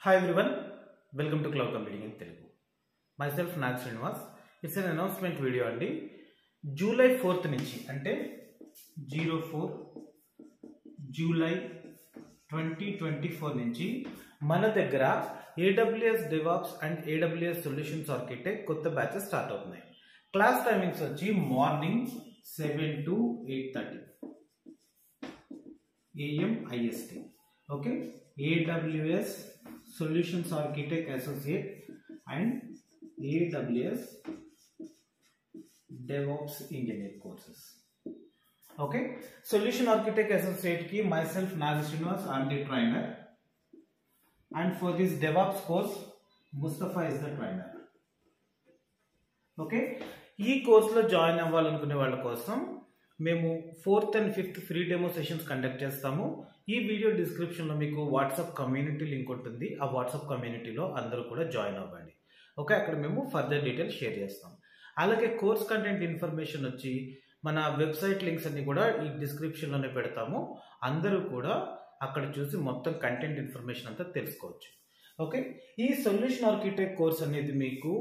Hi everyone, welcome to Cloud Computing in Telugu. Myself Nag Srinivas. It's an announcement video అండి. July 4th నుంచి అంటే 04 July 2024 నుంచి మన దగ్గర AWS DevOps and AWS Solutions Architect కొత్త batches start అవుతున్నాయి. Class timings వచ్చి morning 7 to 8:30 AM IST. Okay, AWS Solutions Architect Associate and AWS DevOps Engineer courses. Okay, Solution Architect Associate ki myself Nag Srinivas, I am the trainer, and for this DevOps course Mustafa is the trainer. Okay, ఈ కోర్సులో join అవ్వాలనుకునే వాళ్ళ కోసం మేము 4th and 5th free demo sessions conduct చేస్తాము. ఈ video డిస్క్రిప్షన్లో మీకు WhatsApp community link ఉంటుంది. ఆ వాట్సాప్ కమ్యూనిటీలో అందరూ కూడా జాయిన్ అవ్వండి. ఓకే, అక్కడ మేము ఫర్దర్ డీటెయిల్స్ షేర్ చేస్తాం. అలాగే కోర్స్ కంటెంట్ ఇన్ఫర్మేషన్ వచ్చి మన వెబ్సైట్ లింక్స్ అన్ని కూడా ఈ డిస్క్రిప్షన్లోనే పెడతాము. అందరూ కూడా అక్కడ చూసి మొత్తం కంటెంట్ ఇన్ఫర్మేషన్ అంతా తెలుసుకోవచ్చు. ఓకే, ఈ సొల్యూషన్ ఆర్కిటెక్ట్ కోర్స్ అనేది మీకు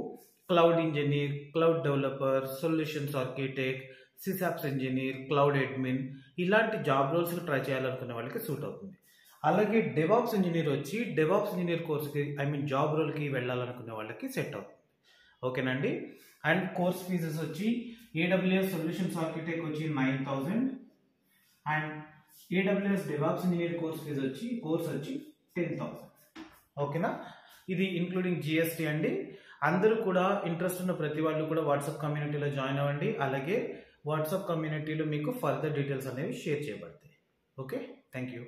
cloud engineer, cloud developer, solutions architect, SysOps engineer, cloud admin ఇలాంటి జాబ్ రోల్స్కి ట్రై చేయాలనుకునే వాళ్ళకి సూట్ అవుతుంది. అలాగే డెవాప్స్ ఇంజనీర్ వచ్చి డెవాప్స్ ఇంజనీర్ కోర్స్కి జాబ్ రోల్కి వెళ్ళాలనుకునే వాళ్ళకి సెట్ అవుతుంది. ఓకేనండి. అండ్ కోర్స్ ఫీజెస్ వచ్చి AWS సొల్యూషన్స్ ఆర్కిటెక్ట్ వచ్చి 9,000 and AWS DevOps engineer course వచ్చి 10,000. ఓకేనా, ఇది ఇంక్లూడింగ్ GST అండి. అందరూ కూడా ఇంట్రెస్ట్ ఉన్న ప్రతి వాళ్ళు కూడా వాట్సాప్ కమ్యూనిటీలో జాయిన్ అవ్వండి. అలాగే వాట్సాప్ కమ్యూనిటీలో మీకు ఫర్దర్ డీటెయిల్స్ అనేవి షేర్ చేయబడతాయి. Okay, thank you.